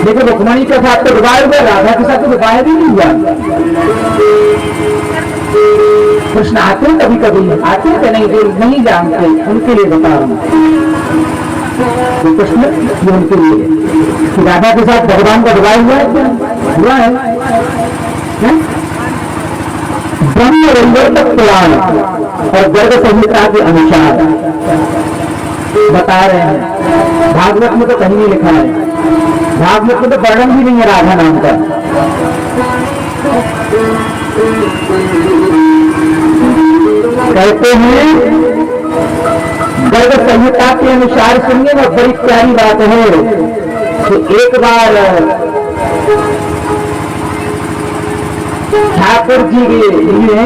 लेकिन रुक्मणी के साथ तो विवाह हुआ, राधा के साथ तो विवाह भी नहीं हुआ। कृष्ण आते कभी कभी आते थे, नहीं जो नहीं जानते उनके लिए बता रहा हूं। तो कृष्ण ये उनके लिए कि राधा के साथ भगवान का विवाह हुआ है, क्या हुआ है? ब्रह्म वैवर्तक पुराण और गर्ग संहिता के अनुसार बता रहे हैं। भागवत में तो कहीं नहीं लिखा है, भागवत में तो वर्णन भी नहीं है राधा नाम का। कहते हैं गर्ग संहिता के अनुसार, सुनिए ना, बड़ी प्यारी बात है कि एक बार ठाकुर जी के लिए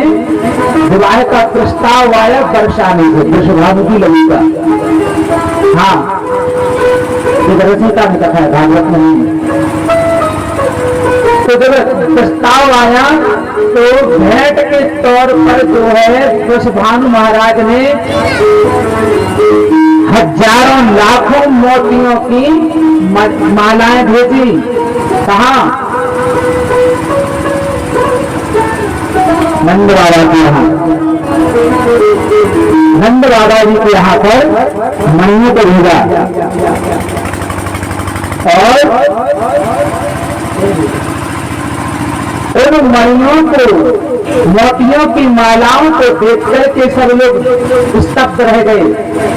विवाह का प्रस्ताव आया वर्षा में से, वृषभानुकी लघु का। हाँ, संहिता में कथा है, भागवत में नहीं। तो जब प्रस्ताव आया तो भेंट के तौर पर जो है वृषभानु महाराज ने हजारों लाखों मोतियों की मालाएं भेजी। कहाँ? नंद बाबा के यहाँ, नंद बाबा जी के यहाँ पर मणियों को भेजा और उन मणियों को, मोतियों की मालाओं को देख करके सब लोग स्तब्ध रह गए।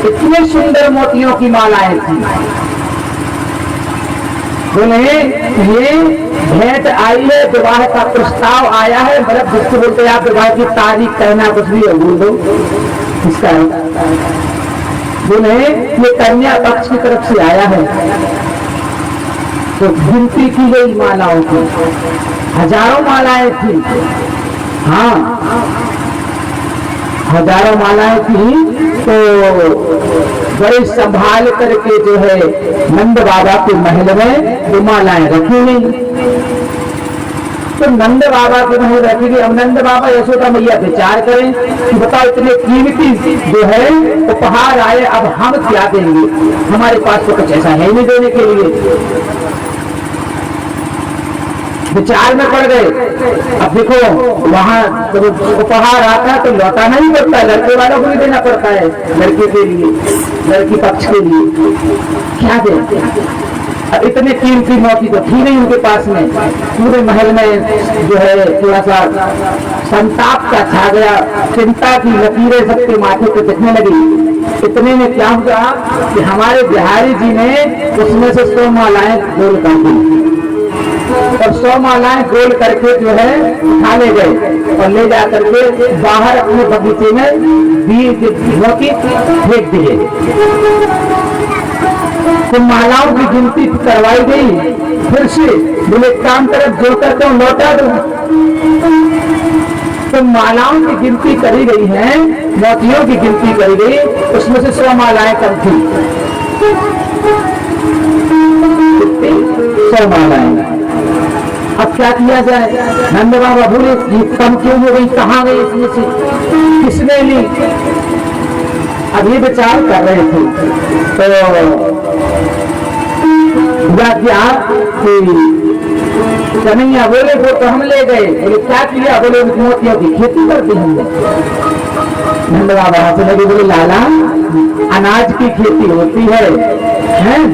इतने सुंदर मोतियों की मालाएं थी। बोले ये भेंट आई है, विवाह का प्रस्ताव आया है, मतलब जिसको बोलते हैं आप विवाह की तारीख कहना कुछ भी बोल दो इसका। बोले ये कन्या पक्ष की तरफ से आया है। तो गिनती की गई मालाओं की, हजारों मालाएं थी। हाँ, हजारों मालाएं थी। तो बड़े संभाल करके जो है नंद बाबा के महल में वो मालाएं रखी गई। तो नंद बाबा के महल रखी गई। अब नंद बाबा यशोदा मैया विचार करें कि बताओ इतने कीमती जो है उपहार आए, अब हम क्या देंगे? हमारे पास तो कुछ ऐसा है नहीं देने के लिए। विचार में पड़ गए। अब देखो वहां जब उपहार आता है तो लौटाना ही पड़ता है, लड़के वालों को भी देना पड़ता है, लड़के के लिए, लड़की पक्ष के लिए। क्या दे? अब इतने कीमती मोती तो थी नहीं उनके पास में। पूरे महल में जो है थोड़ा सा संताप का छा गया, चिंता की लकीरें सबके माथे पे दिखने लगी। इतने में क्या हुआ कि हमारे बिहारी जी ने उसमें से 100 मालाएं गोल कर दी और 100 मालाएं गोल करके जो है उठा ले गए और ले जा करके बाहर अपने बगीचे में मोती फेंक दिए। तो मालाओं की गिनती करवाई गई। फिर से बोले काम तरफ जो करते हो लौटा दो। तो मालाओं की गिनती करी गई है, मोतियों की गिनती करी गई, उसमें से 100 मालाएं कम थी। 100 मालाएं। अब क्या किया जाए? नंद बाबा बोले ये कम क्यों हो गई, कहाँ गई इसमें से, किसने ली? अब ये विचार कर रहे थे तो क्या कन्हैया बोले वो तो हम ले गए। बोले क्या किया? बोले मोतियों की खेती कर दी हमने। नंद बाबा हंसने लगे, बोले लाला अनाज की खेती होती है,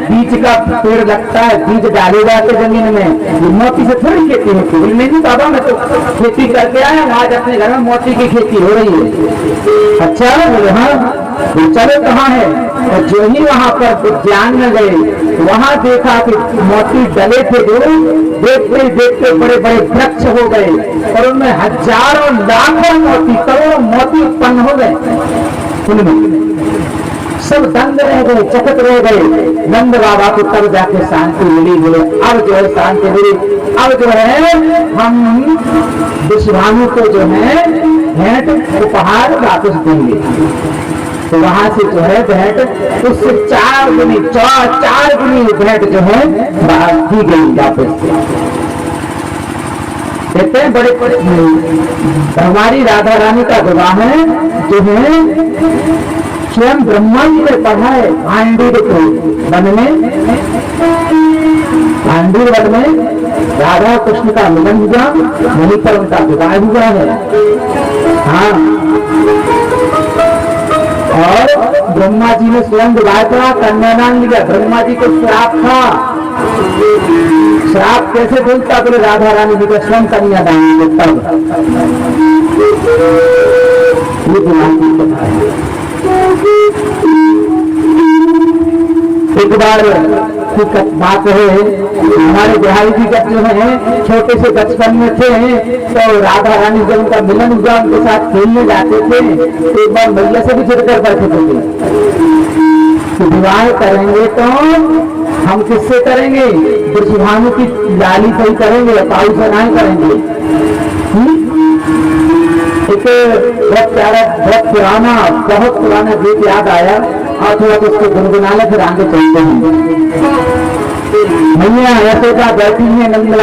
बीज का पेड़ लगता है, बीज डाले जाते जमीन में, मोती से थोड़ी खेती होती है। नहीं बाबा मैं तो खेती करके आया हूँ, आज अपने घर में मोती की खेती हो रही है। अच्छा? बोले हाँ। चलो कहाँ है? और जो ही वहां पर उद्यान में गए वहां देखा कि मोती डले थे, जो देखते देखते बड़े बड़े वृक्ष हो गए और उनमें हजारों लाखों मोती, करोड़ों मोती उत्पन्न हो गए। सब दंग रह गए, चकित रह गए। नंद बाबा को तब जाके शांति मिली। बोले अब जो है शांति मिली, अब जो है हम वृषभानु को जो है भेंट उपहार वापस देंगे। तो वहां से जो है भेंट उससे 4 गुनी भेंट जो है दी गई वापस। कहते हैं बड़े हमारी राधा रानी का विवाह है जो है स्वयं ब्रह्मा जी ने पढ़ा है भांडुर को वन में, भांडुर वन में राधा कृष्ण का मिलन हुआ, वहीं पर उनका विवाह हुआ है। हाँ, और ब्रह्मा जी ने स्वयं विवाह करा, कन्यादान लिया। ब्रह्मा जी को श्राप था, श्राप कैसे बोलता, बोले राधा रानी जी को स्वयं कन्यादान लिया। तब ये ब्रह्मा जी को था। एक बार की बात है, हमारे बिहारी जी जब जो है छोटे से बचपन में थे, तो राधा रानी जब उनका मिलन हुआ, उनके साथ खेलने जाते थे, तो एक बार मैया से भी चिढ़कर बैठे थे कि विवाह करेंगे तो हम किससे करेंगे, ब्रजभानु की लाली से ही करेंगे, पाऊ से नहीं करेंगे। एक बहुत पुराना गीत याद आया, और थोड़ा तो उसको गुनगुनाने फिर आगे चलते हैं। मैया यशोदा बैठी है नंद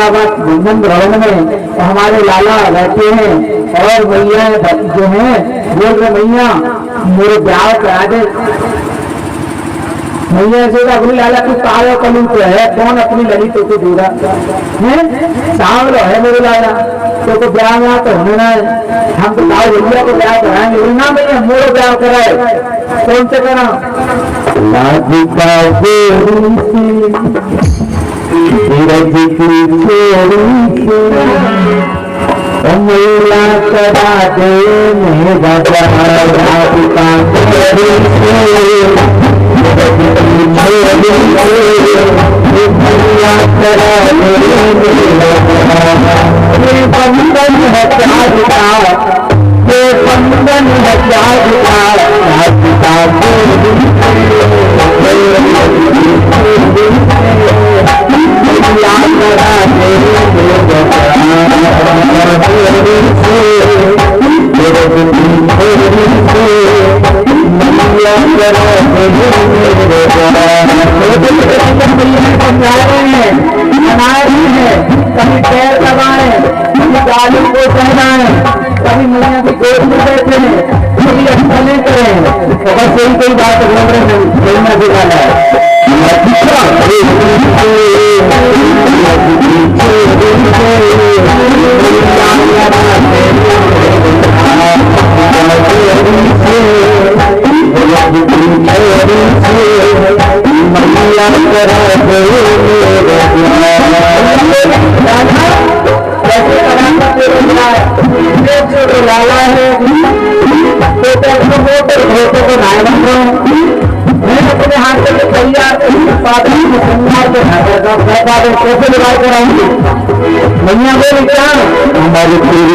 भवन में, और हमारे लाला बैठे हैं, और मैया जो है बोल रहे मैया मेरे ब्याह करा दे। मैया यशोदा बोली लाला तू कालो कलू तो है, कौन अपनी ललित को दूरा है, सांवलो है मेरे लाला, तो ब्याह में तो होने ना है, हम तो लाल भैया को ब्याह कराएंगे ना, भैया मोरो ब्याह कराए, कौन से करा राधिका गोरी से मेला करा दे मेरा राधिका गोरी मेला करा दे ये बंधन है प्यार का, ये बंधन है प्यार का, राधिका गोरी मेला करा दे कभी पैर दबाए, कभी गाली को सहनाए, कभी मैया की गोद में बैठे हैं, कभी अच्छे करें, तो बस यही कोई बात बोल रहे हैं, बोलना दिखाना है। लाला है तो को नाय बन रहा हूँ मैं अपने हाथ से तैयार कैसे विवाह कराऊंगी। मैया बोली क्या हमारी पूरी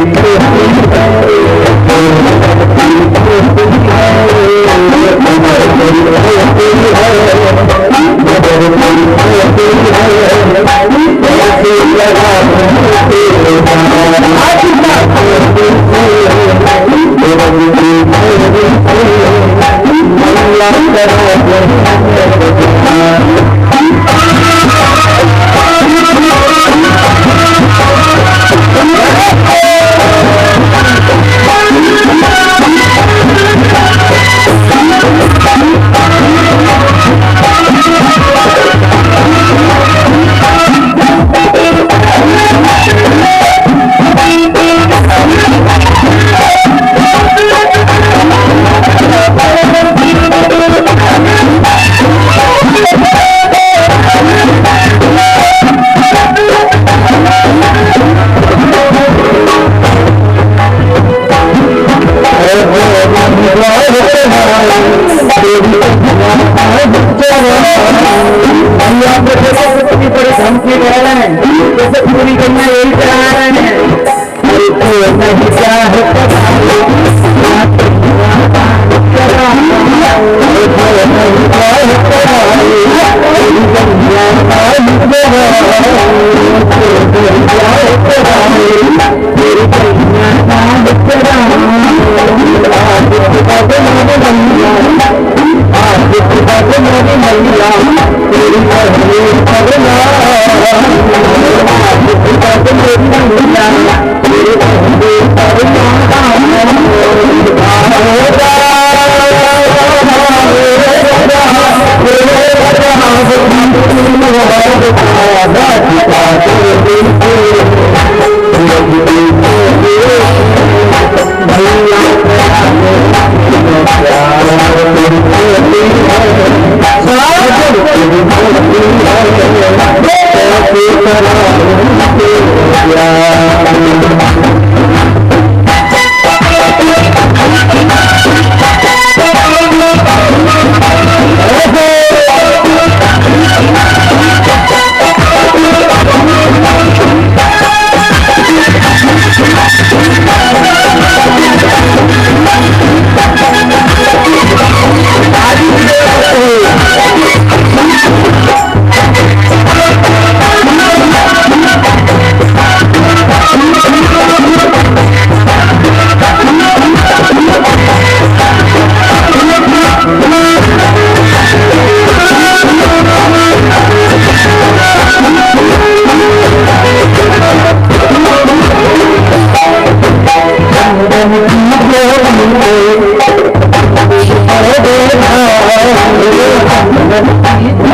करना यही करा रहे हैं।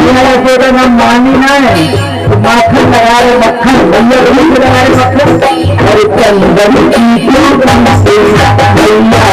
मानी ना है तो माखन लगा रहे मक्खन भैया लगा रहे मक्खन अरे चंदन की चंदन से भैया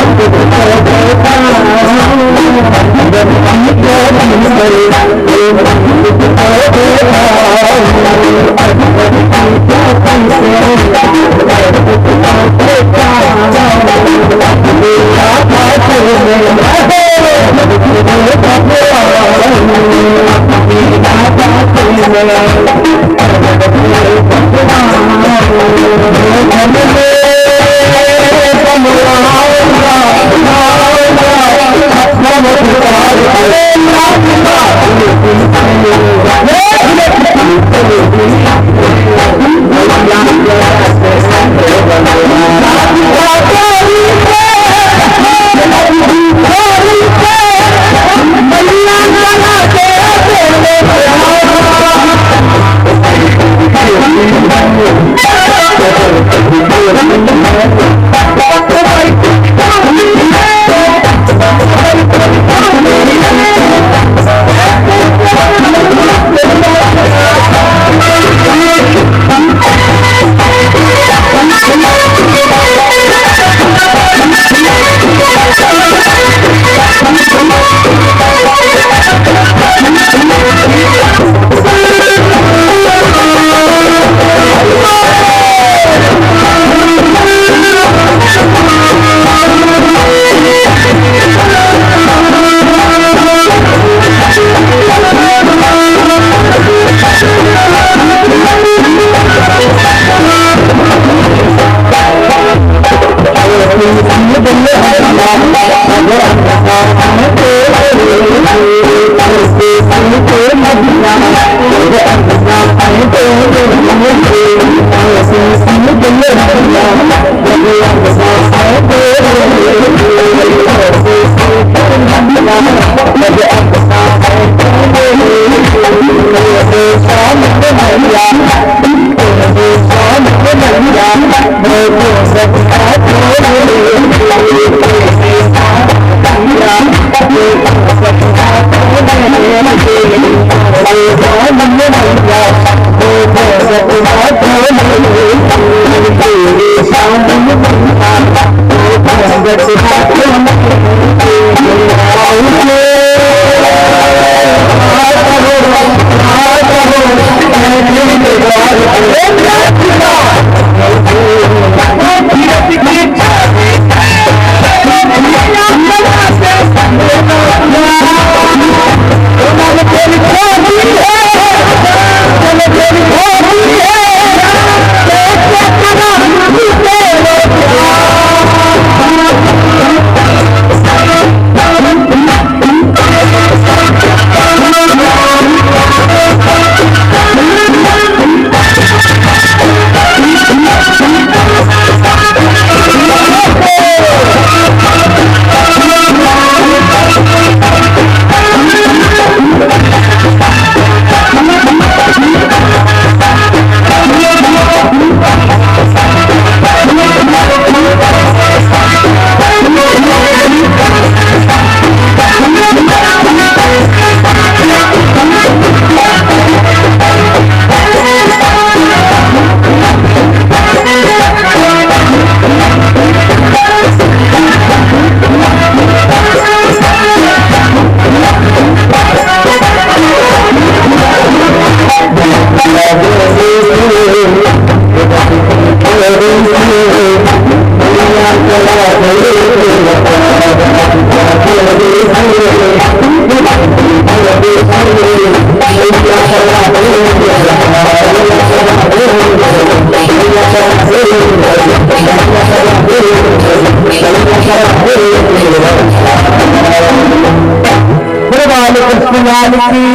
लाल की,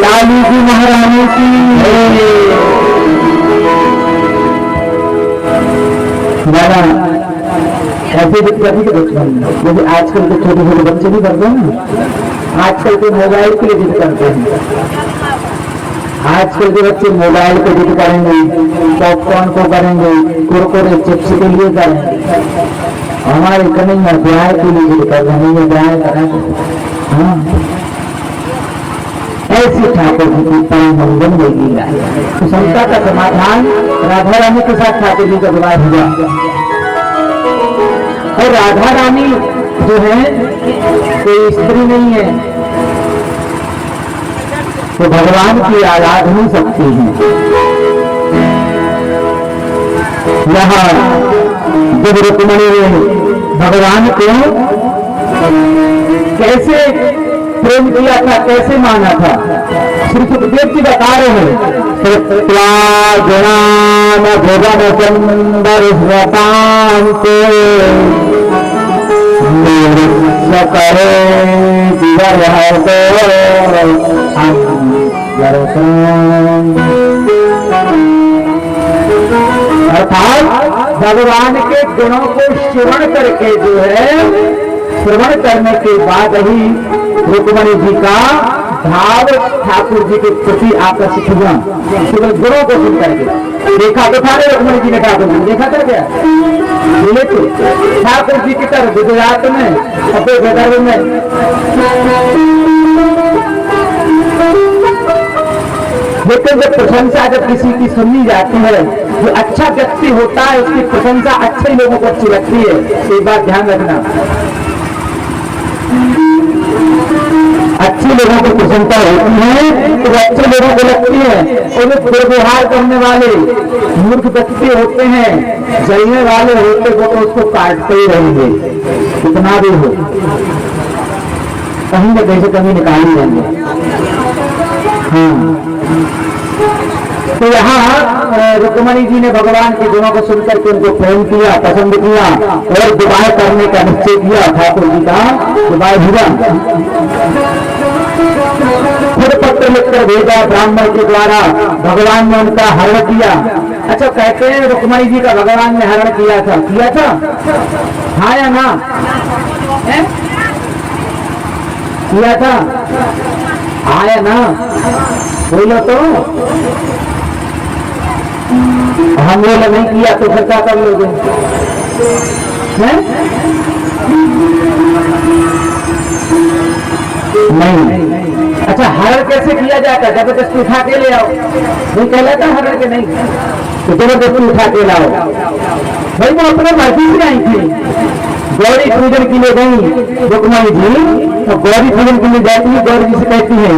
लाली जी महारानी की। दादा ऐसे दिक्कत ही बचपन जैसे आजकल के छोटे छोटे बच्चे भी करते हैं ना, आजकल के मोबाइल के लिए जिद करते हैं। आजकल के बच्चे मोबाइल को जिद करेंगे, पॉपकॉर्न को करेंगे, कुरकुरे चिप्स के लिए करेंगे। हमारे कन्हैया ब्याह के लिए जिद कर रहे हैं, ब्याह करेंगे। हाँ, ऐसी ठाकुर जी की परम मंगल में लीला है। तो शंका का समाधान राधा रानी के साथ ठाकुर जी का विवाह हुआ। और राधा रानी जो है कोई स्त्री नहीं है, तो भगवान की आराधना शक्ति है। यहाँ जब रुक्मिणी ने भगवान को कैसे प्रेम किया था, कैसे माना था, श्री सुखदेव जी बता रहे हैं। अर्थात भगवान के गुणों को श्रवण करके जो है, श्रवण करने के बाद ही रुक्मिणी जी का भाव ठाकुर जी के प्रति आकर्षित हुआ। केवल गुणों को सुन करके देखा तो था रुक्मिणी जी ने ठाकुर जी देखा कर क्या बोले तो ठाकुर जी की तरफ गुजरात में अपने विदर्भ में लेकिन जब प्रशंसा जब किसी की सुननी जाती है, जो अच्छा व्यक्ति होता है उसकी प्रशंसा अच्छे लोगों को अच्छी लगती है। एक बात ध्यान रखना, अच्छे लोगों की प्रशंसा होती है तो अच्छे लोगों को लगती है, और जो दुर्व्यवहार करने वाले मूर्ख व्यक्ति होते हैं, जलने वाले होते वो तो उसको काटते ही रहेंगे, कितना भी हो, कहीं न कहीं से कमी निकाल ही लेंगे। हाँ, तो यहाँ रुक्मिणी जी ने भगवान के गुणों को सुनकर के उनको प्रेम किया, पसंद किया और विवाह करने का निश्चय किया। ठाकुर जी का विवाह हुआ। खुद पत्र लिखकर भेजा ब्राह्मण के द्वारा, भगवान ने उनका हरण किया। अच्छा, कहते हैं रुक्मिणी जी का भगवान ने हरण किया था हाँ या ना? किया था हाँ या ना? बोलो तो। हम लोग नहीं किया तो फिर क्या कर लोगे? नहीं। अच्छा, हरण कैसे किया जाता है? जबरदस्ती उठा के ले आओ, नहीं कहलाता हरण के? नहीं, तो जबरदस्ती उठा के लाओ। भाई वो अपने मर्जी से आई थी, गौरी पूजन के लिए गई रुक्मिणी जी, तो गौरी पूजन के लिए जाती है, गौरी जी से कहती है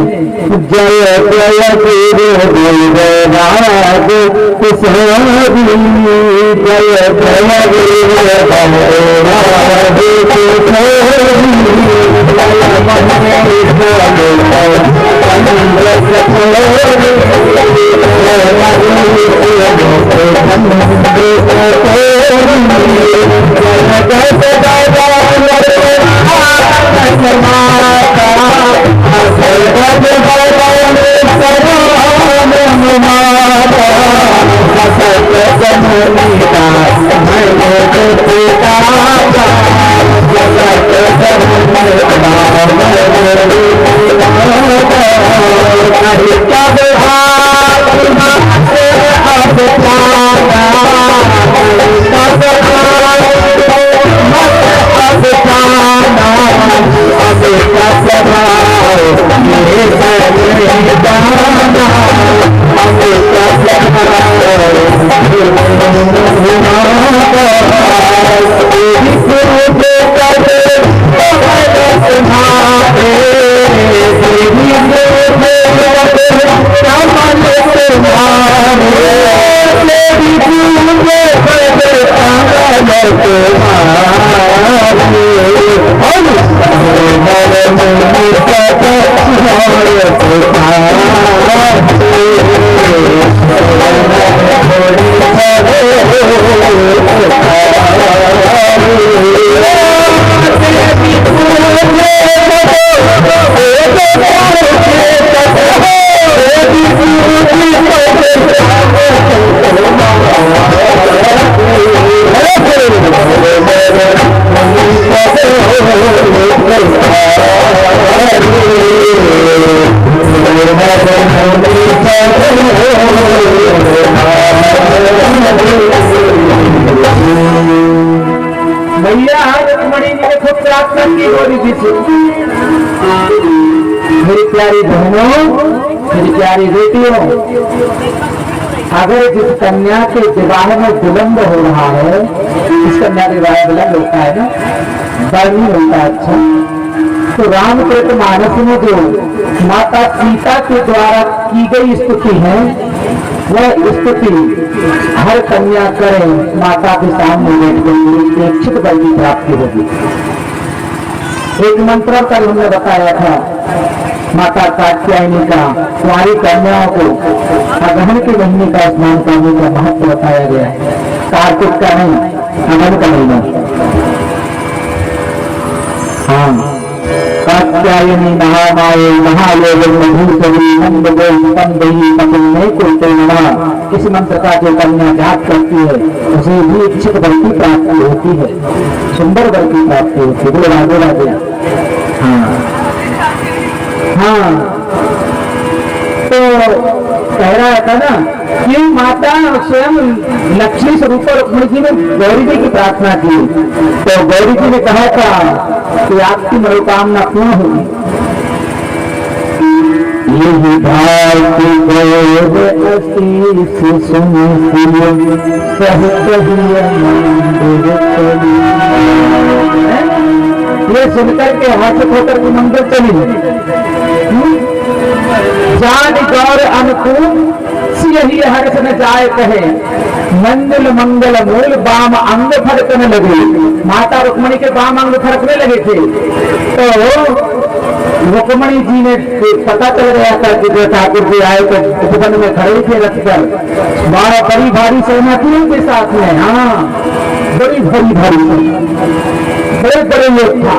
जय जय प्यारी बहनों, मेरी प्यारी बेटियों, अगर जिस कन्या के विवाह में विलंब हो रहा है, इस कन्या के विवाह विलंब होता है ना, बर नहीं होता अच्छा, तो रामचरितमानस में जो माता सीता के द्वारा की गई स्तुति है, वह स्तुति हर कन्या करे माता के सामने बैठ कर इच्छित बल की प्राप्ति होगी। एक मंत्र कल हमने बताया था माता कात्यायनी का, कुंवारी कन्याओं को अगहन के महीने का स्नान करने का महत्व बताया गया है। कार्तिक का नहीं, अगहन का महीना। हाँ, कात्यायनी महामाये महायोग मधुसरी नंद गोई पकड़ने को तेना, इस मंत्र का जो कन्या जाप करती है उसे भी इच्छित बल की प्राप्ति होती है, सुंदर बल की प्राप्ति होती है। बोलो राधे राधे। हाँ हाँ, तो कह रहा था ना कि माता स्वयं लक्ष्मी स्वरूप रुक्मिणी जी ने गौरी जी की प्रार्थना की, तो गौरी जी ने कहा था कि आपकी मनोकामना पूर्ण होगी। यही भारती गौर आशीष सुनिए ये सुनकर के हाथ होकर के मंदिर चली। जान गौर अनुकूल यही हर्ष न जाए कहे, मंगल मंगल मूल बाम अंग फड़कने लगे। माता रुक्मिणी के बाम अंग फड़कने लगे थे, तो रुक्मिणी जी ने पता चल गया था कि जो ठाकुर जी आए तो उपवन में खड़े थे रथ पर, बड़ी भारी सेना थी उनके साथ में। हाँ, बड़ी भारी सेना, बड़े बड़े लोग था।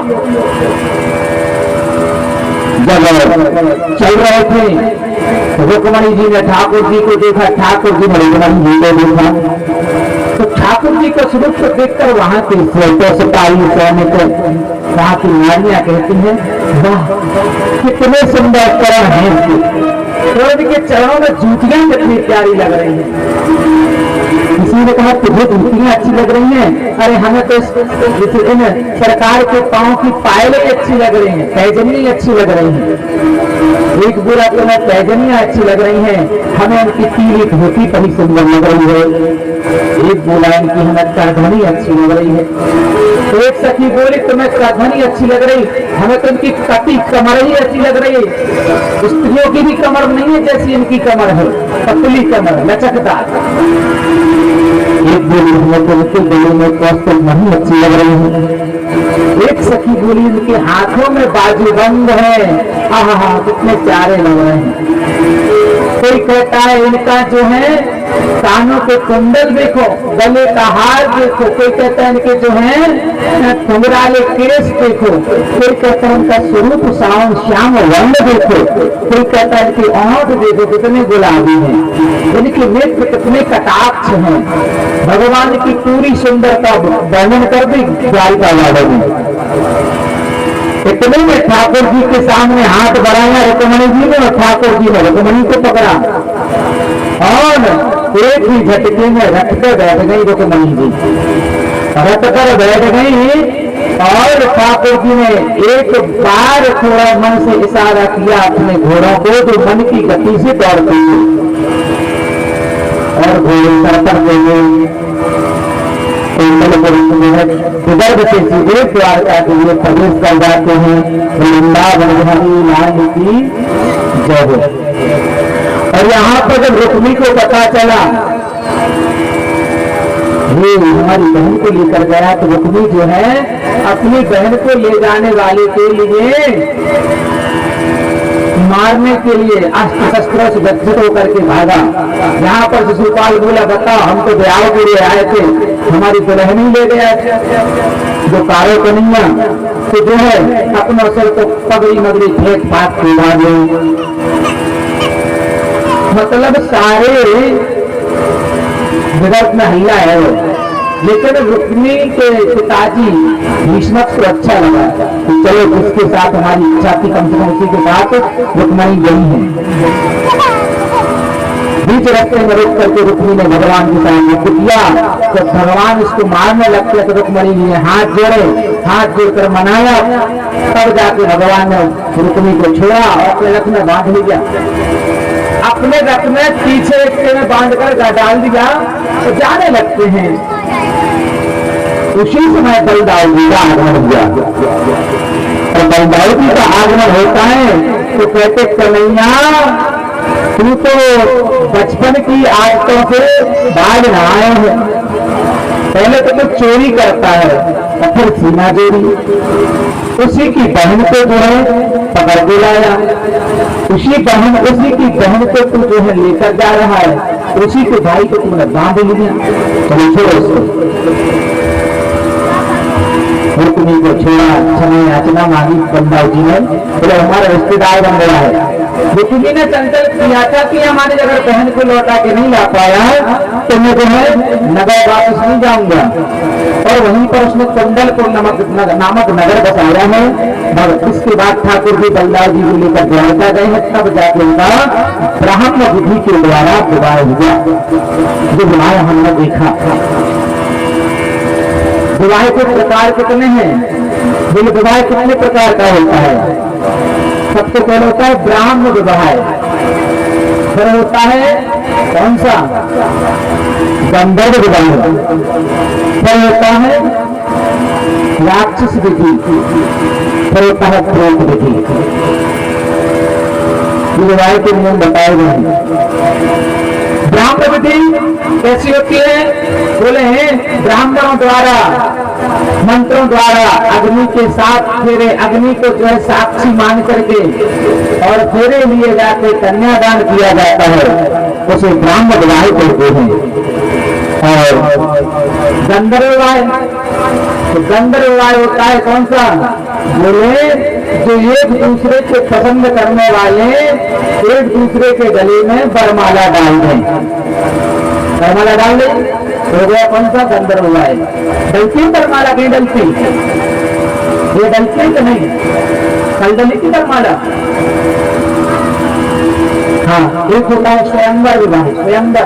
जब चल रहे थे रुक्मिणी जी ने ठाकुर जी को देखा, ठाकुर जी ने रुक्मिणी जी को देखा, तो ठाकुर जी का स्वरूप को देखकर वहां के सिपाही सैनिक, वहां की नारियां कहती हैं, वाह कितने सुंदर चरण हैं, के चरणों में जूतियां कितनी प्यारी लग रही हैं। किसी ने कहा तुझे जूतियां अच्छी लग रही हैं, अरे हमें तो इन सरकार के पांव की पायलें अच्छी लग रही हैं, पैजनी अच्छी लग रही हैं। एक बोला तो मैं पैजनियां अच्छी लग रही हैं, हमें उनकी पीली धोती बड़ी सुंदर लग रही है। एक बोला इनकी हमें करधनी अच्छी लग रही है। तो एक सखी बोली तुम्हें करधनी अच्छी लग रही, हमें तो इनकी कटी कमर ही अच्छी लग रही है। स्त्रियों की भी कमर नहीं है जैसी इनकी कमर है, पतली कमर, लचकदार। एक बोली हमें तो इनके गले में कौस्तुभ नहीं अच्छी लग रही है। एक सखी बोली इनके हाथों में बाजूबंद है, आहा कितने प्यारे लग रहे हैं। कोई कहता है इनका जो है कानों के कुंडल देखो, गले का हार देखो, कोई कहता है इनके जो है घुंघराले केस देखो, कोई कहता है इनका स्वरूप श्याम रंग देखो, कोई कहता है इनकी आंख देखो कितने गुलाबी हैं, इनके नेत्र कितने कटाक्ष हैं। भगवान की पूरी सुंदरता वर्णन कर दी द्वारिका वालों में। इतने में ठाकुर जी के सामने हाथ बढ़ाया रुक्मिणी जी ने, और ठाकुर जी ने रुक्मिणी को पकड़ा और एक ही झटके में रथ पर बैठ गई रुक्मिणी जी। रथ पर बैठ गई और ठाकुर जी ने एक बार थोड़ा मन से इशारा किया अपने घोड़ों को, जो मन की गति से दौड़ते थे, और घोड़े सर पर दे गए। विदर्भ से सीधे द्वारका के लिए प्रवेश कर जाते हैं। वृंदावन बिहारी लाल की जय हो। और यहाँ पर जब रुक्मी को पता चला ये हमारी बहन को लेकर गया, तो रुक्मी जो है अपनी बहन को ले जाने वाले के लिए मारने के लिए अस्त्र शस्त्रों से गठित होकर के भागा। यहाँ पर शिशुपाल बोला बताओ हम तो ब्याह के लिए आए थे, हमारी दुल्हन ही ले गया जो कारो कन्हैया, तो जो है अपना सर को पगड़ी मगड़ी फेंक फाक के भागे। मतलब सारे जगत में हल्ला है वो, लेकिन रुक्मी के पिताजी भीष्मक को अच्छा लगा कि चलो उसके साथ हमारी इच्छा थी, कम से कम उसी के साथ रुक्मिणी गई है। बीच रास्ते में रोक करके रुक्मिणी ने भगवान के सामने किया, तो भगवान इसको मारने लगते तो रुक्मिणी जी ने हाथ जोड़े, हाथ जोड़कर मनाया, तब जाके भगवान ने रुक्मिणी को छोड़ा और अपने रथ में बांध लिया। अपने रथ में पीछे रिक्शे में बांधकर डाल दिया तो जाने लगते हैं। उसी समय बलदाऊ जी का आगमन हुआ, और बलदाऊ जी का आगमन होता है तो कहते कन्हैया तू तो बचपन की आदतों से बाज ना आए हैं। पहले तो तू चोरी करता है और फिर सीना जोड़ी, उसी की बहन को जो है पकड़ के लाया, उसी की बहन को तू जो है लेकर जा रहा है, उसी के भाई को तुमने बांध लिया। चलो छोड़ो उसको। रुक्मिणी को छोड़ा, क्षमा याचना मांगी बलदाऊ जी ने, बोले हमारा रिश्तेदार बन गया है। रुक्मिणी ने संकल्प किया था कि हमारी अगर बहन को लौटा के नहीं ला पाया तो मैं जो है नगर वापस नहीं जाऊंगा, और वहीं पर उसने कुंडलपुर नामक नगर बसाया है। इसके बाद ठाकुर जी बलदाऊ जी को लेकर द्वारका गए हैं, तब जाके उनका ब्राह्मण विधि के द्वारा विवाह हुआ। जो विवाह हमने देखा, विवाह के प्रकार कितने हैं? बोले विवाह कितने प्रकार का होता है? सबसे पहले होता है ब्राह्मण विवाह, फिर होता है कौन सा? गंधर्व विवाह, फिर होता है राक्षस विधि, फिर होता है प्रेत विधि। विवाह के नियम बताए गए हैं। ब्राह्मण विधि कैसी होती है? बोले हैं ब्राह्मणों द्वारा मंत्रों द्वारा अग्नि के 7 फेरे, अग्नि को जो है साक्षी मान करके और फेरे लिए जाके कन्यादान किया जाता है, उसे ब्राह्मण विवाह कहते हैं। और गंधर्व विवाह, तो गंधर्व विवाह होता है कौन सा? बोले जो एक दूसरे को पसंद करने वाले एक दूसरे के गले में बरमाला डाल दें, बरमाला डाल दें हो गया कौन सा? गंधर्व विवाह। डलती बरमाला कहीं डलती? ये डलती तो नहीं, कल डली की बरमाला। हाँ, एक होता है स्वयंवर विवाह, स्वयंवर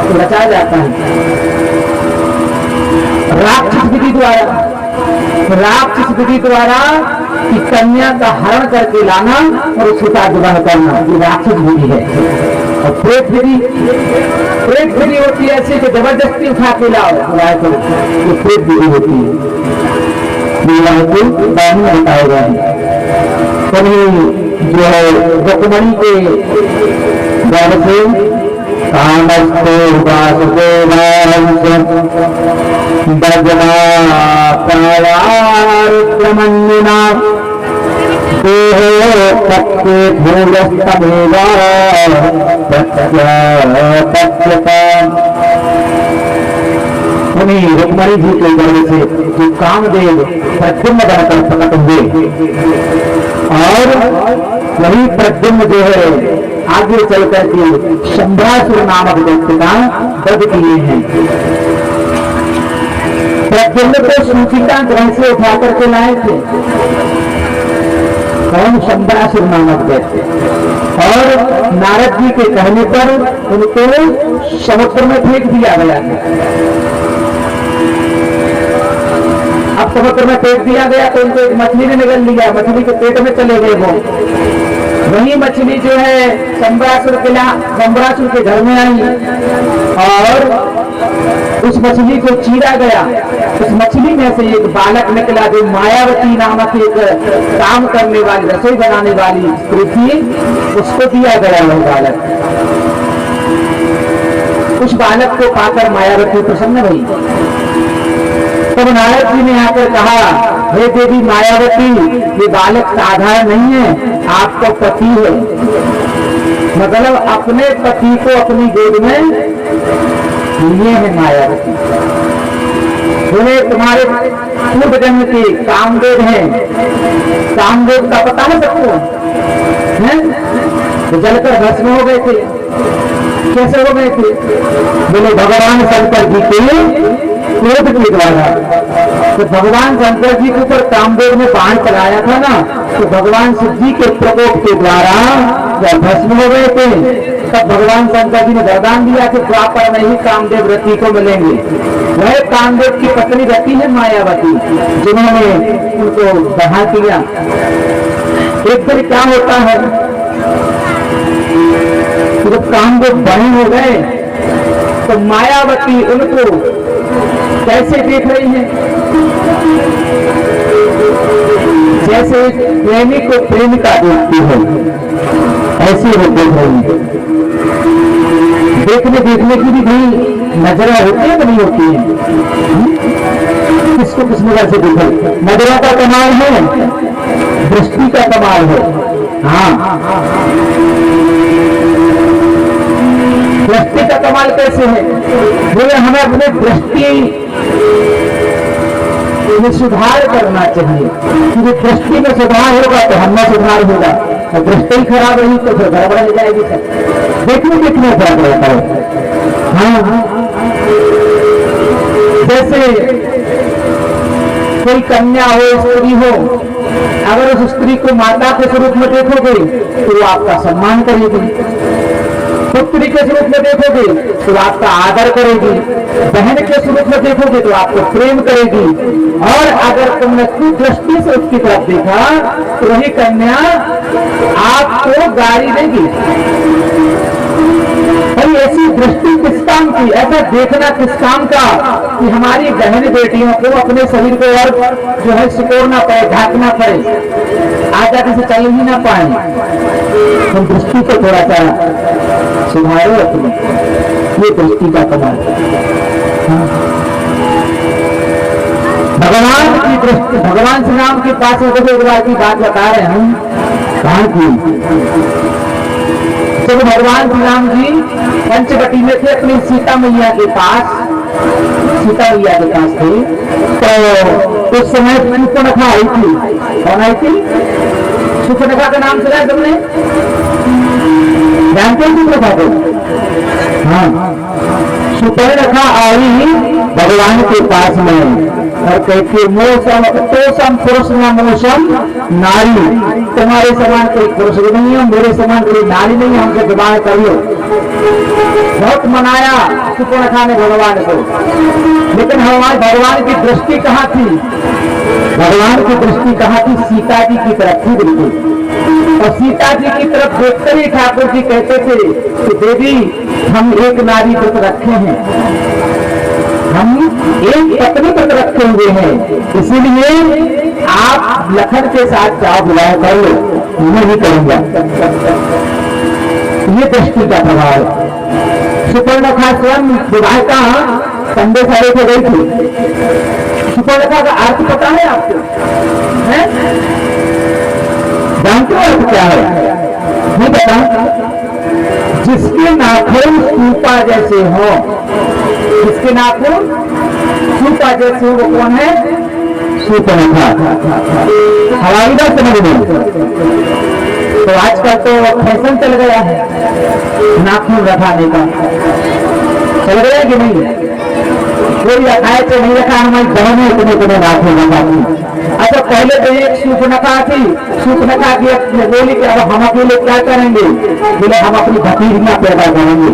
तो रचाया जाता है राक्षस विधि द्वारा। राक्षस विधि द्वारा कि कन्या का हरण करके लाना और उसके साथ विवाह करना, ये राक्षस विधि है। और प्रेत विधि, प्रेत विधि होती है ऐसी कि जबरदस्ती उठा के लाओ विवाह करो, ये प्रेत विधि होती है। विवाह को बानी बताए गए कहीं जो है रुक्मिणी के घर से कामस्ते वासुदेवांश बजना प्रायारुद्रमन्युना देहो पत्ते भूयस्तमेवा प्रत्यपत्यता। उन्हीं रुक्मिणी जी के गर्भ से जो कामदेव प्रद्युम्न बनकर प्रकट हुए, और वही प्रद्युम्न जो है आगे चल करके शंभरासुर नामक व्यक्ति का वध किए हैं। प्रद्युम्न को सूचिका ग्रह से उठा करके लाए थे कौन? शंभरासुर नामक व्यक्ति, और नारद जी के कहने पर उनको समुद्र में फेंक दिया गया था। अब समुद्र में फेंक दिया गया तो उनको एक मछली ने निगल लिया, मछली के पेट में चले गए वो। वही मछली जो है शंभरासुर के घर में आई और उस मछली को चीरा गया। उस मछली में से एक बालक निकला जो मायावती नामक एक काम करने वाली, रसोई बनाने वाली स्त्री थी, उसको दिया गया वह बालक। उस बालक को पाकर मायावती प्रसन्न हुई। तब नारद जी ने आकर कहा, हे देवी मायावती, ये बालक साधारण नहीं है, आपका पति है। मतलब अपने पति को अपनी गोद में लिए है मायावती। बोले तुम्हारे पूर्व जन्म के कामदेव हैं, कामदेव का पता है सबको, तो जलकर भस्म हो गए थे। कैसे हो गए थे? बोले भगवान शंकर जी के क्रोध के द्वारा। तो भगवान शंकर जी के ऊपर कामदेव ने बाण चलाया था ना, तो भगवान शिव जी के प्रकोप के द्वारा भस्म हो गए थे, तब भगवान शंकर जी ने वरदान दिया कि द्वापर में ही कामदेव रति को मिलेंगे। वह कामदेव की पत्नी रति है मायावती, जिन्होंने उनको दहा किया। एक दिन क्या होता है, जब कामदेव बड़े हो गए तो मायावती उनको कैसे देख रही है, जैसे प्रेमी को प्रेमिका देखती है, ऐसे वो देख रही है। देखने की भी भाई नजरें होती है कि नहीं होती है? किसको किस नजर से देखे? नजरों का कमाल है, दृष्टि का कमाल है। हाँ, दृष्टि का कमाल कैसे है? बोले हमें अपने दृष्टि में सुधार करना चाहिए, क्योंकि दृष्टि में सुधार होगा तो हम में सुधार होगा, और दृष्टि खराब रही तो फिर गड़बड़ हो जाएगी। सब देखने फर्क रहता है। हाँ, जैसे कोई कन्या हो, स्त्री हो, अगर उस स्त्री को माता के स्वरूप में देखोगे तो वो आपका सम्मान करेगी, पुत्री के स्वरूप में देखोगे तो आपका आदर करेगी, बहन के स्वरूप में देखोगे तो आपको प्रेम करेगी, और अगर तुमने कुदृष्टि से उसकी तरफ देखा तो वही कन्या आपको गाली देगी। भाई ऐसी दृष्टि किस काम की, ऐसा देखना किस काम का कि हमारी बहन बेटियों को अपने शरीर को और जो है सिकोड़ना पड़े, ढांकना पड़े, आजादी से चल ही ना पाए। हम दृष्टि को थोड़ा सा सुधारो अपनी, ये दृष्टि का कमाल। भगवान की दृष्टि, भगवान श्री राम के पास एक बार की बात बता रहे हैं हम, कहां की? जब भगवान श्री राम जी पंचवटी में थे, अपनी सीता मैया के पास, सीता मैया के पास थे, तो उस समय सुपर्णखा आई थी। कौन आई थी? सुपर्णखा का नाम सुना है तुमने? जानते हैं सुपर्णखा को? हाँ, सुपर्णखा आई भगवान के पास में और कहती मोसम तोसम पुरुष न मोसम नारी, तुम्हारे समान कोई पुरुष नहीं है, मेरे समान कोई नारी नहीं है, हमसे विवाह कर लो। बहुत मनाया सुपर्णखा ने भगवान को, लेकिन हमारे भगवान की दृष्टि कहाँ थी? भगवान की दृष्टि कहाँ थी? सीता जी की तरफ थी बिल्कुल। और सीता जी की तरफ देखकर ही ठाकुर जी कहते थे कि देवी हम एक नारी व्रत रखे हैं, हम एक पत्नी व्रत रखे हुए हैं, इसीलिए आप लखन के साथ जाओ, विवाह कर लो, मैं नहीं करूंगा। ये दृष्टि का प्रभाव। सुपर्णखा स्वयं विवाह का संदेश आए थे गई थी। सुपर्णखा का अर्थ पता है आपको? जानते हो अर्थ क्या है? नहीं पता? जिसके नाखून सूपा जैसे हो, जिसके नाखून सूपा जैसे हो, वो कौन है? सुपर्णखा। हमारी बात समझ में? तो आजकल तो फैशन चल गया है नाखून रखाने का, चल गया कि नहीं? कोई रखाए तो नहीं रखा, हमारी बहनें इतने नाखून रखाती। अच्छा, पहले तो एक सुपर्णखा थी, सुपर्णखा की बोली कि अब हम अकेले क्या करेंगे? बोले हम अपनी भतीजियां पैदा करेंगे।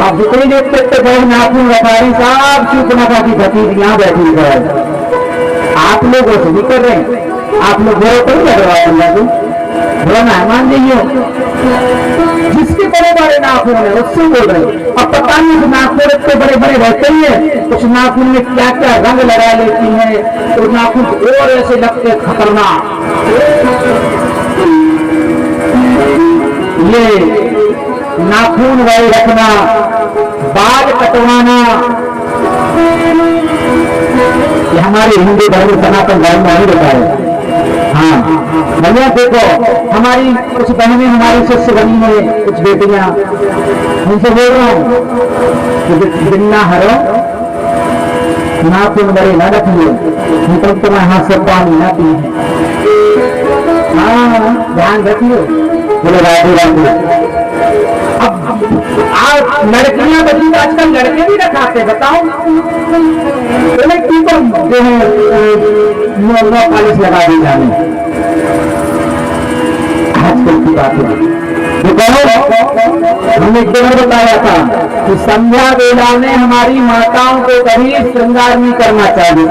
अब जितनी देखते बड़े नाखून रखा रही, सब सुपर्णखा की भतीजियां बैठी है। आप लोग ऐसे भी कर रहे हैं, आप लोग बुरा तो नहीं लग रहा है, बुरा मेहमान नहीं हो। जिसके बड़े बड़े नाखून है उससे बोल रहे। अब पता नहीं उस नाखून इतने बड़े बड़े रहते ही है, उस नाखून में क्या क्या रंग लगा लेती है, तो नाखून और ऐसे लगते खतरनाक। ये नाखून वाले रखना, बाल कटवाना, ये हमारे हिंदू धर्म सनातन धर्म में नहीं रहता है। हाँ भैया देखो, हमारी कुछ बहनें हमारी शिष्य बनी है, कुछ बेटियां, उनसे बोल रहा हूँ कि बिन्ना हरो, नाखून बड़े न रखिए, निकल तुम्हारे हाथ से पानी न पिए। हाँ ध्यान रखिए, बोले राधे राधे। अब आप लड़कियां बची, आजकल लड़के भी रखाते, बताओ बोले क्यों जो है पॉलिश लगा दी जाने, आजकल की बात है। हमने एक दिन बताया था कि संध्या वेला में हमारी माताओं को कभी श्रृंगार नहीं करना चाहिए।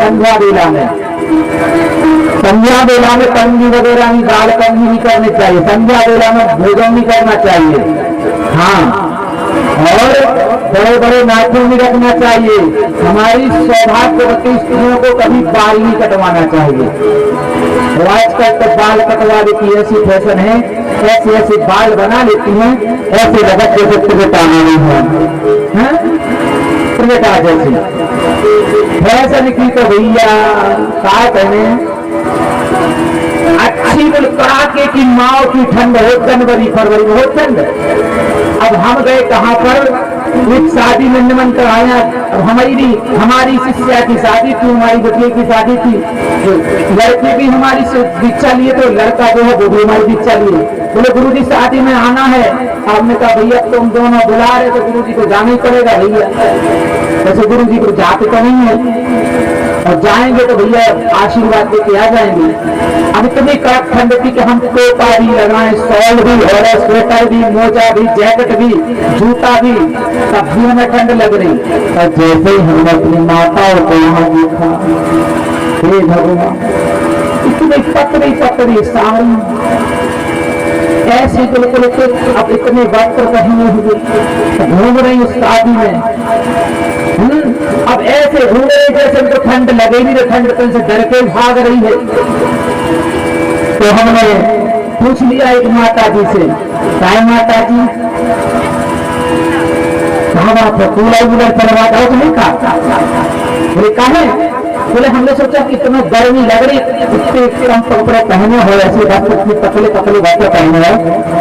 संध्या वेला में कंघी वगैरह नहीं, दाल कंघी नहीं करनी चाहिए। संध्या वेला में भोजन नहीं करना चाहिए। हाँ, और बड़े बड़े नाखून नहीं रखना चाहिए। हमारी सौभाग्यवती स्त्रियों को कभी बाल नहीं कटवाना चाहिए। तो आजकल तो बाल कटवा देती ऐसी फैशन है, ऐसे ऐसे बाल बना लेती हैं, ऐसे लगत जैसे त्रिवेटा नहीं है, त्रिवेटा जैसी फैशन की। तो भैया क्या कहने, अच्छी बिल कड़ाके की माओ की ठंड हो, जनवरी फरवरी में हो ठंड। अब हम गए कहाँ पर, एक शादी में निमंत्रण आया। अब हमारी शिष्या की शादी थी, हमारी बेटी की शादी थी। लड़की भी हमारी से दीक्षा लिए, तो लड़का जो है वो भी हमारी दीक्षा लिए। बोले गुरुजी शादी में आना है। आपने कहा भैया तुम दोनों बुला रहे तो गुरुजी को जाना ही पड़ेगा भैया। वैसे गुरुजी को जाते तो नहीं है, और जाएंगे तो भैया आशीर्वाद देके आ जाएंगे। अब इतनी कड़क ठंड थी कि हम टोपा भी लगाए, शॉल भी, और स्वेटर भी, मोजा भी, जैकेट भी, जूता भी, तब भी हमें ठंड लग रही। और जैसे ही हमने अपनी माताओं को यहाँ देखा, हे भगवान, इतनी पतली पतली साड़ी, ऐसे बिल्कुल अब इतने वस्त्र पहने हुए घूम रही उस शादी में। अब ऐसे घूम रही जैसे उनको ठंड लगेगी, तो ठंड तो इनसे डर के भाग रही है। तो हमने पूछ लिया एक माता जी से, काय माता जी कहाँ बात है, कूलर चलवा दो तो नहीं कहा। बोले कहा है, बोले हमने सोचा कि तुम्हें गर्मी लग रही, इतने कम कपड़े पहने हो, ऐसे इतने पतले पतले वस्त्र पहने हो।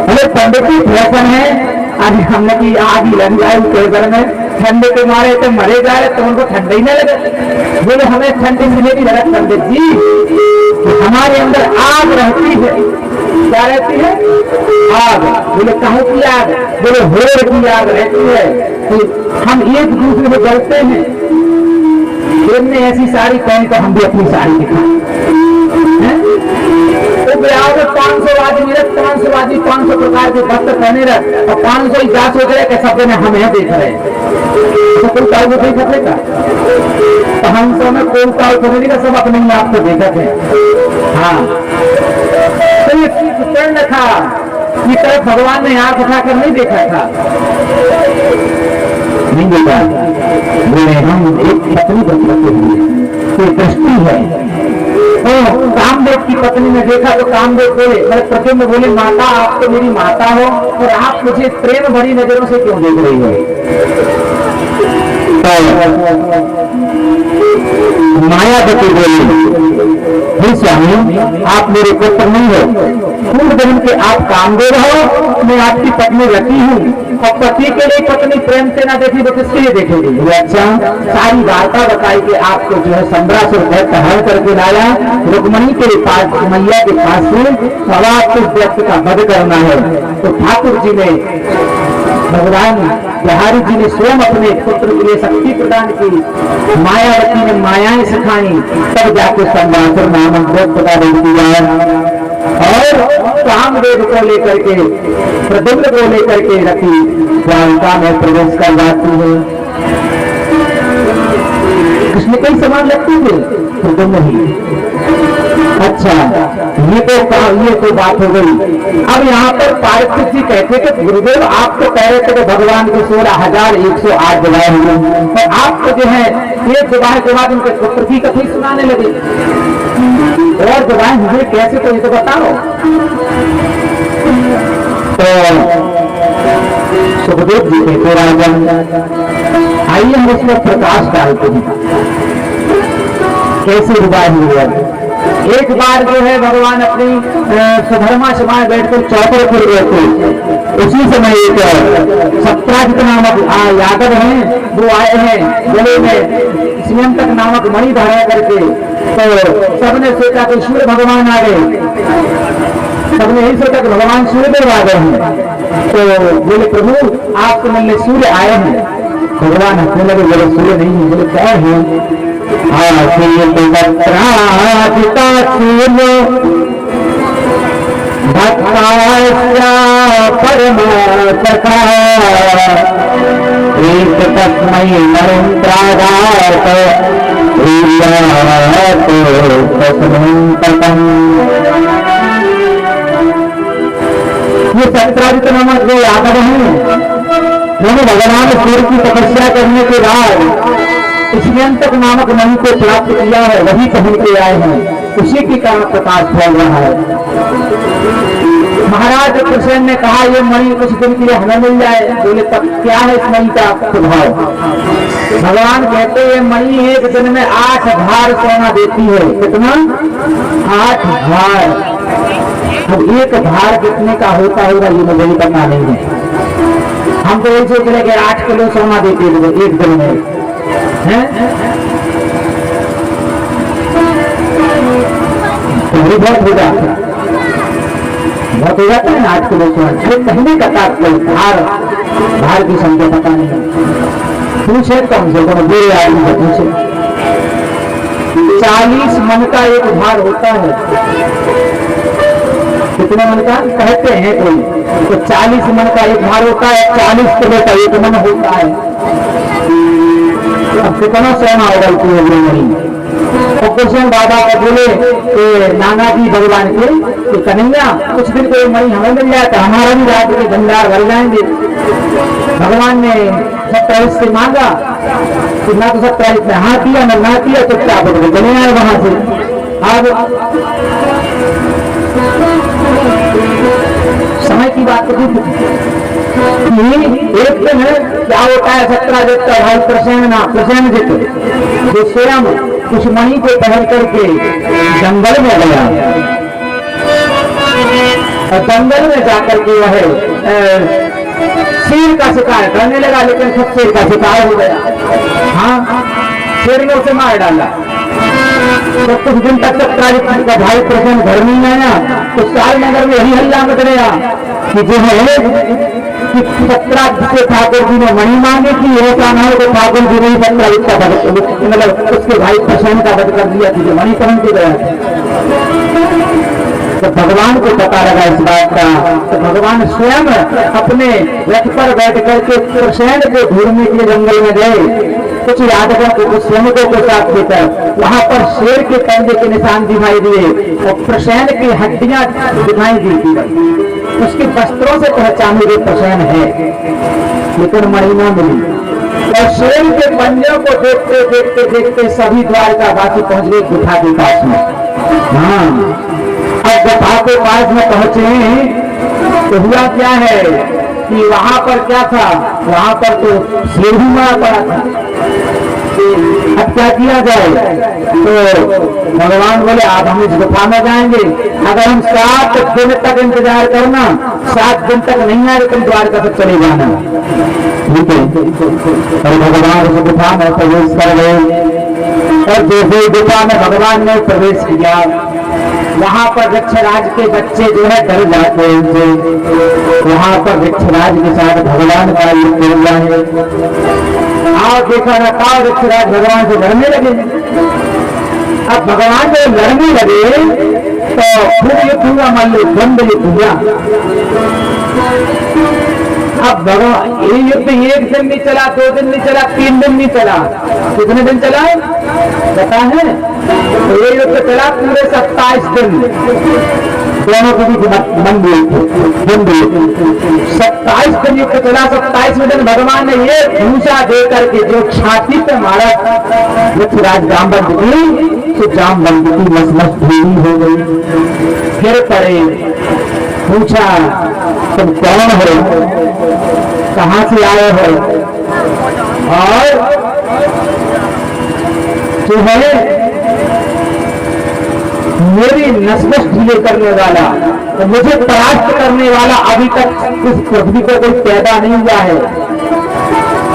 बोले पंडित जी फैशन है, अरे हमने की आग ही लग जाए उनके घर में, ठंडे के मारे तो मरे जाए, तो उनको ठंडा ही न लगे। बोले हमें ठंडी से नहीं लगा पंडित जी, कि हमारे अंदर आग रहती है। क्या रहती है? आग। बोले कहाँ की आग? बोले होड़ की आग रहती है, कि हम एक दूसरे में जलते हैं। ने ऐसी साड़ी पहन कर हम भी अपनी साड़ी दिखाएं। तो ब्याह में 500 आदमी रख, 500 आदमी 500 प्रकार के वस्त्र पहने रख, और 500 ही जांच हो गए कि सब ने हमें देख रहे हैं। तो कोई काल नहीं करने का, तो हम सब में कोई काल करने का, सब अपने ही आप को देखा थे। हाँ, तो ये कर्ण था, ये तरफ भगवान ने आंख उठाकर नहीं देखा था, नहीं देखा। बोले हम एक पत्नी बनते हुए कोई दृष्टि है। तो कामदेव की पत्नी ने देखा तो कामदेव बोले, मतलब प्रद्युम्न बोले माता आप तो मेरी माता हो, और आप मुझे प्रेम भरी नजरों से क्यों देख रही हो? मायावती बोली, हे स्वामी आप मेरे पुत्र नहीं हो, पूर्व जन्म के आप कामदेव हो, मैं आपकी पत्नी रति हूँ, और पति के लिए पत्नी प्रेम से ना देखी तो किसके लिए देखेगी? अच्छा, सारी वार्ता बताई कि आपको जो है 1500 दैत्य हर करके लाया, रुक्मणी के पास, मैया के पास से 125 दैत्य का वध करना है। तो ठाकुर जी ने, भगवान बिहारी जी ने स्वयं अपने पुत्र के लिए शक्ति प्रदान की, मायावती ने मायाएं सिखाई, तब जाके संवासुर नामक पता दिया। और कामदेव को लेकर के, प्रद्युम्न को लेकर के रति द्वारका में प्रवेश कर जाती है। कृष्ण कई समान लगते थे, प्रद्युम्न ही। अच्छा, ये तो बात हो गई। अब यहाँ पर पारिस्थित जी कहते कि गुरुदेव आप तो कह रहे थे कि भगवान की 16,108 विवाह हुए, और आप तो जो है एक विवाह के बाद उनके पुत्र की कथी सुनाने लगे, और विवाह हुए कैसे, तो ये तो बताओ। तो सुखदेव जी कहते राजन, आइए हम उसमें प्रकाश डालते हैं कैसे विवाह हुए। एक बार जो है भगवान अपनी सुधर्मा समाय बैठकर चौपर पर गए थे, उसी समय एक सप्ताजित नामक यादव हैं, वो आए हैं गले में सियंतक नामक मणि धारण करके। तो सबने सोचा कि सूर्य भगवान आ गए, सबने यही सोचा कि भगवान सूर्यदेव आ गए हैं। तो बोले प्रभु आपके मन में सूर्य आए हैं। भगवान हंसने लगे, बोले सूर्य नहीं, बोले क्या है? भक्तास्या परमसखा एक तस्मै नरेन्द्रादात ये सत्राजित नामक जो यादव हैं, उन्होंने भगवान सूर्य की तपस्या करने के बाद स्यंतक नामक मणि को प्राप्त किया है, वही पहन के आए हैं, उसी के कारण प्रकाश फैल रहा है। महाराज कृष्ण ने कहा ये मणि कुछ दिन के लिए हमें मिल जाए। बोले तब क्या है इस मणि का स्वभाव? भगवान कहते ये मणि एक दिन में 8 भार सोना देती है। कितना? 8 भार। अब एक भार कितने का होता होगा ये मुझे भी पता नहीं है। हम तो यही सोच रहे कि 8 किलो सोना देती है एक दिन में है? तो बहुत हो जाता है, बहुत हो जाता है ना 8 किलो सोना। कहने का तात्पर्य भार की संख्या पता नहीं है। पूछे कम से कम बुरे आदमी से पूछे। 40 मन का एक भार होता है। कितने मन का कहते हैं कोई? तो 40 मन का एक भार होता है, 40 किलो का एक मन होता है। अब कितना सोना होगा इतने नहीं। तो कृष्ण बाबा को बोले कि नाना जी भगवान के कन्हैया कुछ दिन कोई मणि हमें मिल जाए तो हमारा भी रात के भंडार भर जाएंगे। भगवान ने 27 से मांगा कि ना तो 27 ने हाँ किया ना ना किया, तो क्या बोले चले आए वहां से। अब समय की बात तो एक दिन है क्या होता है, 17 जित भाई प्रसन्न जित जो स्वयं उस मणि को पहन करके जंगल में गया और जंगल में जाकर के वह शेर का शिकार करने लगा, लेकिन खुद शेर का शिकार हो गया। हाँ, शेर ने उसे मार डाला। तो कुछ दिन तक का भाई प्रसन्न घर नहीं आया तो साल नगर में यही हल्ला मच गया कि जो है कि 17 से ठाकुर जी ने मणि मांगी थी, ऐसा ना हो तो ठाकुर जी ने 17 का मतलब उसके भाई प्रसन्न का वध कर दिया थी जो मणि पहन के गया। तो भगवान को पता लगा इस बात का, तो भगवान स्वयं अपने रथ पर बैठ करके प्रसन्न को ढूंढने के लिए जंगल में गए। कुछ यादवों को, कुछ सैनिकों को साथ लेकर वहां पर शेर के कंधे के निशान दिखाई दिए और प्रसन्न की हड्डियां दिखाई दी थी। उसके वस्त्रों से पहचाने गए प्रसन्न है, लेकिन मणि न मिली। और शेर के पंजों को देखते देखते देखते सभी द्वारकावासी पहुंच गए गुफा के पास में। हाँ, अब गुफा के पास में पहुंचे तो हुआ क्या है कि वहां पर क्या था, वहां पर तो शेर भी मारा पड़ा था। अब क्या किया जाए? तो भगवान बोले आप हम इस गुफा में जाएंगे, अगर हम 7 दिन तक इंतजार करना, 7 दिन तक नहीं आए तुम द्वारका तक चले जाना। ठीक है। और भगवान उस गुफा में प्रवेश कर गए और जैसे गुफा में भगवान ने प्रवेश किया वहां पर वृक्षराज के बच्चे जो है डर जाते हैं उनसे। वहां पर वृक्षराज के साथ भगवान का युद्ध हो रहा है। और देखा ना था वृक्षराज भगवान से लड़ने लगे। अब भगवान जब लड़ने लगे तो फिर युद्ध हुआ, मान लो द्वंद्व युद्ध हुआ। अब भगवान ये युद्ध 1 दिन नहीं चला, 2 दिन नहीं चला, 3 दिन नहीं चला। कितने दिन चला पता है? तो ये युद्ध चला पूरे 27 दिन। दोनों के बीच 27 दिन युद्ध चला। 27वें दिन भगवान ने ये भूसा दे करके जो छाती पे मारा वृक्षराज जामवंत की, तो जामवंत की मसमस ढीली हो गई। फिर पड़े, पूछा तुम कौन हो, कहां से आए हो, और जो है मेरी नसबस ढीले करने वाला, तो मुझे परास्त करने वाला अभी तक इस पृथ्वी को कोई पैदा नहीं हुआ है,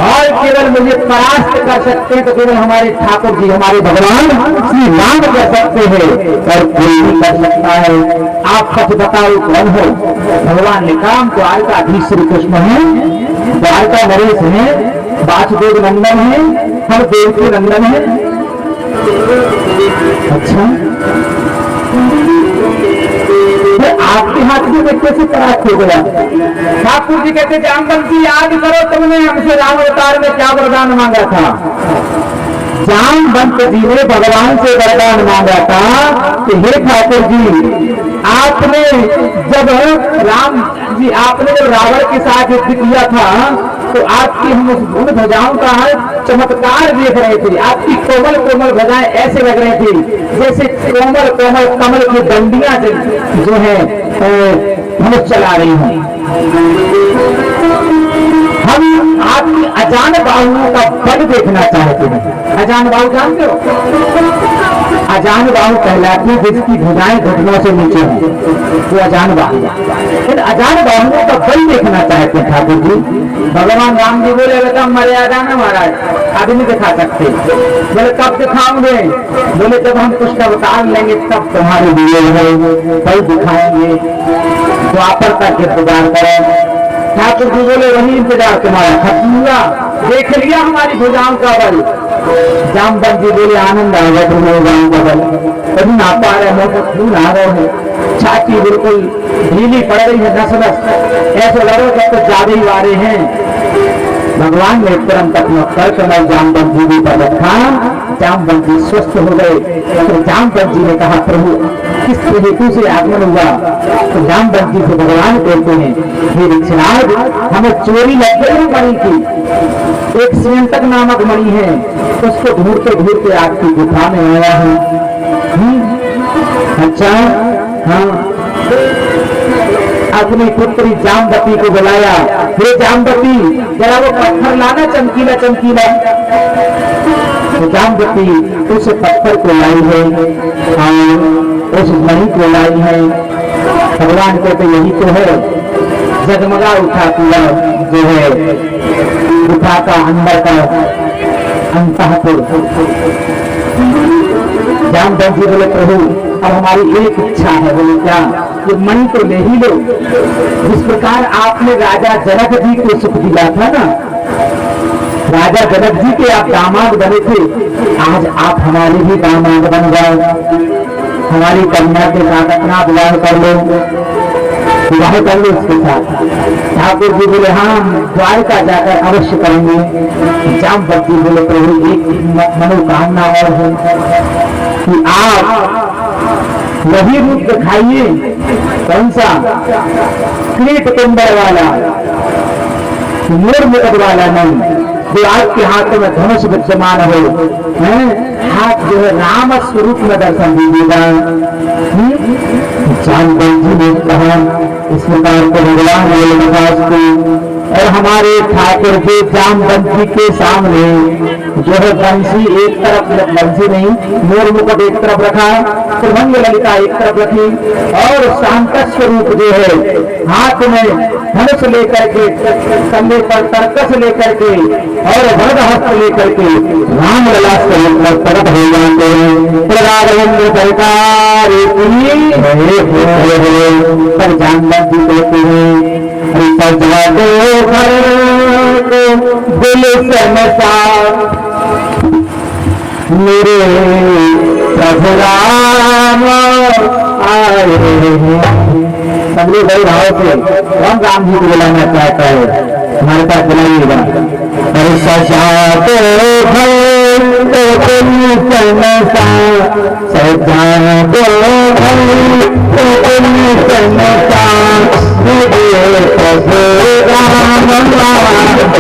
और केवल मुझे परास्त कर सकते हैं तो केवल हमारे ठाकुर जी, हमारे भगवान श्री राम कर सकते हैं, और कोई नहीं कर सकता है। आप सच बताओ कौन हो? भगवान ने कहा द्वारकाधीश श्री कृष्ण है, द्वारका नरेश है, वासुदेव नंदन है, हम देवकी नंदन है। अच्छा, आपके हाथ में कैसे परास्त हो गया? ठाकुर जी कहते जामवंत जी याद करो तुमने हमसे राम अवतार में क्या वरदान मांगा था। जामवंत जी ने भगवान से वरदान मांगा था कि हे ठाकुर जी, आपने जब रावण के साथ युद्ध किया था तो आपकी हम उन भुजाओं का चमत्कार देख रहे थे। आपकी कोमल कोमल भुजाएं ऐसे लग रही थी जैसे कोमल कोमल कमल की डंडियां जो है धनुष चला रही हैं। हम आपकी अजान बाहुओं का बल देखना चाहते हैं। अजान बाहु जानते हो? अजान बाहु कहलाती जिसकी भुजाएं घुटनों से नीचे हैं, वो अजान बाहु। इन अजान बाहुओं का बल देखना चाहते हैं ठाकुर जी। भगवान राम जी बोले बेटा मर्यादा ना महाराज, अभी नहीं दिखा सकते। बोले कब दिखाओगे? बोले जब हम कुछ अवतार लेंगे तब तुम्हारे लिए बल दिखाएंगे। द्वापर का इंतजार करो। ठाकुर जी बोले वही इंतजार तुम्हारा खत्म हुआ, देख लिया हमारी भुजाओं का बल। जामवंत जी बोले आनंद आ गया तुम्हें भुजाओं का बल। कभी ना पा रहे मुंह को खून आ रहे हैं, छाती बिल्कुल ढीली पड़ रही है, नस नस ऐसे लड़ो जब तो ज्यादा ही वारे हैं। भगवान ने तुरंत अपना कर कमल जामवंत जी पर रखा। जामवंत जी स्वस्थ हो गए। तो जामवंत जी ने कहा प्रभु किस हेतु से आगमन हुआ? तो जामवंत जी से भगवान कहते हैं हे ऋषिराज, हमें चोरी लग गई मणि की। एक श्रीयंतक नामक मणि है, उसको ढूंढते ढूंढते आपकी गुफा में आया हूं। अच्छा हाँ। अपनी पुत्री जामवती को बुलाया, हे जामवती जरा वो पत्थर लाना चमकीला चमकीला। तो जामवती उस पत्थर को लाई है और उस मणि को लाई है। भगवान कहते यही तो है जगमगा उठा पूरा जो है गुफा का अंदर का अंतःपुर। जामवंत जी बोले प्रभु अब हमारी एक इच्छा है। बोले क्या? ये मणि तो ले ही लो। जिस प्रकार आपने राजा जनक जी को सुख दिया था ना, राजा जनक जी के आप दामाद बने थे, आज आप हमारे भी दामाद बन गए। हमारी कन्या के साथ अपना विवाह कर लो, विवाह कर लो उसके साथ। ठाकुर जी बोले हाँ द्वारका जाकर अवश्य करेंगे। जामवंत जी बोले प्रभु एक मनोकामना और है कि आप वही रूप दिखाइए। कौन सा? क्रीट कुंडल वाला, मोर मुकुट वाला नहीं, जो आपके हाथों में धनुष विद्यमान हो। हाथ जो है राम स्वरूप में दर्शन दीजिएगा। जामवंत जी ने कहा इस प्रकार को भगवान को और हमारे ठाकुर जी जामवंत जी के सामने जो है बंसी एक तरफ, बंसी नहीं मोर मुकुट एक तरफ रखा, प्रभंग ललिता एक तरफ रखी और शांत स्वरूप जो है हाथ में धनुष लेकर के, कंधे पर तरकस लेकर के और वरद हस्त लेकर के राम लला स्वरूप प्रकट हो जाते हैं। प्रगाढ़ सरकार पर जामवंत जी कहते हैं सजा दो घर को दिल से मसाल मेरे प्रभु राम आए। सब लोग बड़े भाव से कौन राम जी को बुलाना चाहता है? हमारे पास बुलाइएगा। अरे सजा दो घर को दिल से मसाल, सजा दो घर को दिल से मसाल मेरे प्रभु राम आते हैं।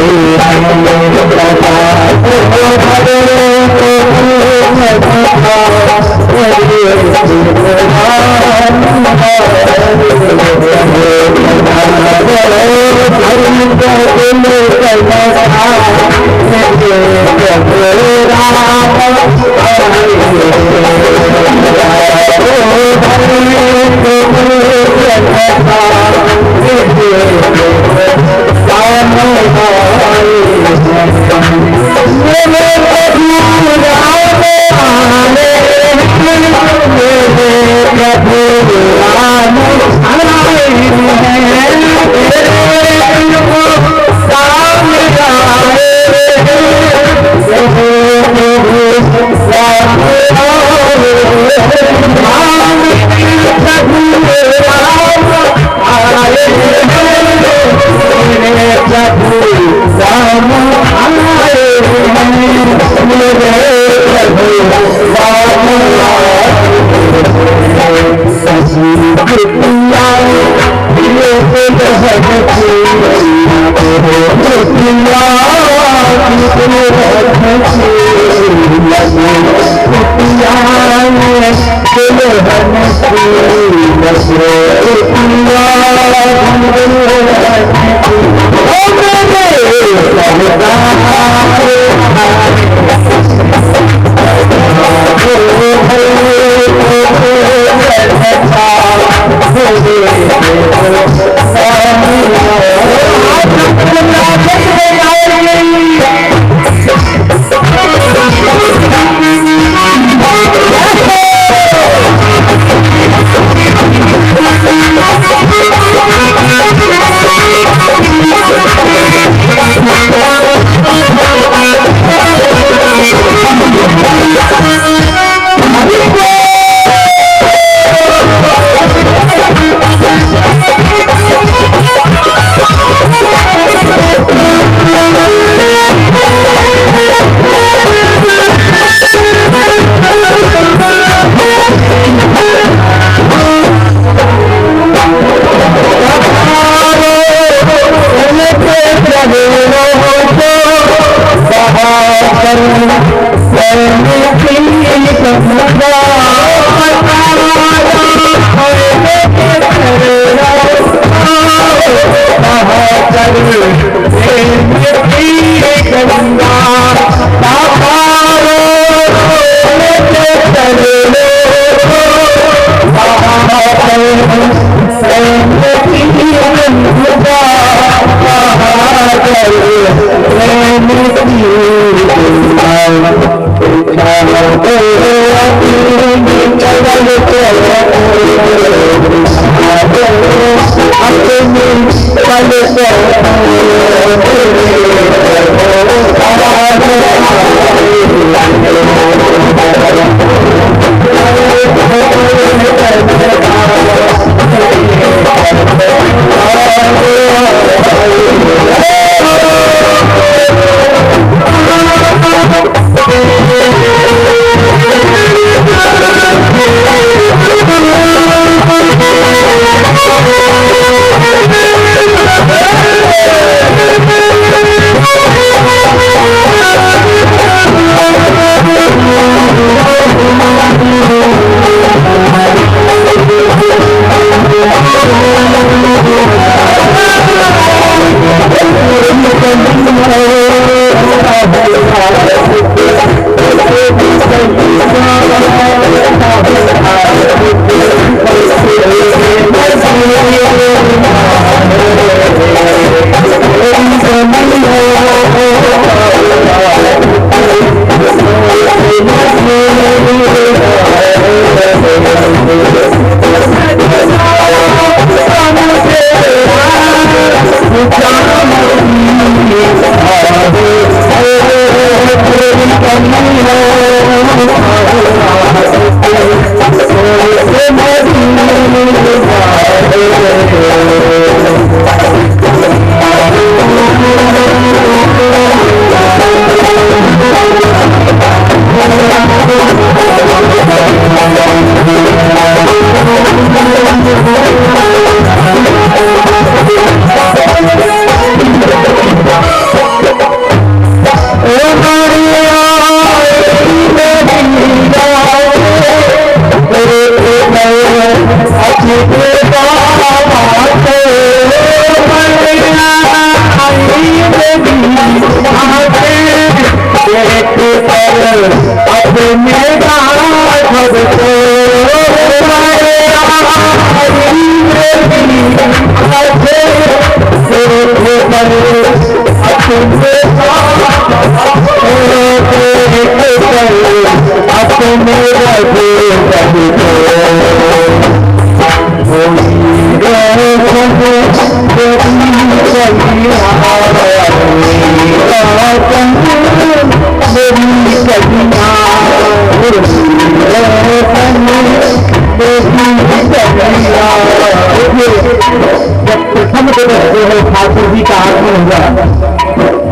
ठाकुर जी का आगमन हुआ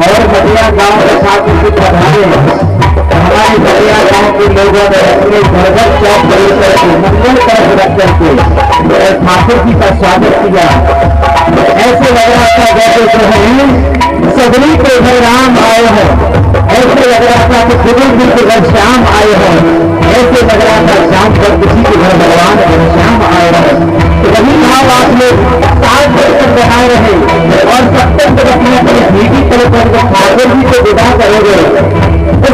और मटिया गांव के ठाकुर जी पधारे, हमारे बलिया गांव के लोगों ने अपने घर घर चौक प्रवेश करके मंगल तरफ रख करके ठाकुर जी का स्वागत किया। ऐसे लग रहा था जैसे जो है सगरी के घर राम आए हैं, ऐसे लग रहा था कि सुबह जी के घर श्याम आए हैं, ऐसे लग रहा था श्याम पर किसी के घर भगवान श्याम आए हैं। तो वही भाव आप लोग साथ मिलकर बनाए रहे और सप्तम जब अपने अपने भीटी तरफ ठाकुर जी को विदा करोगे तो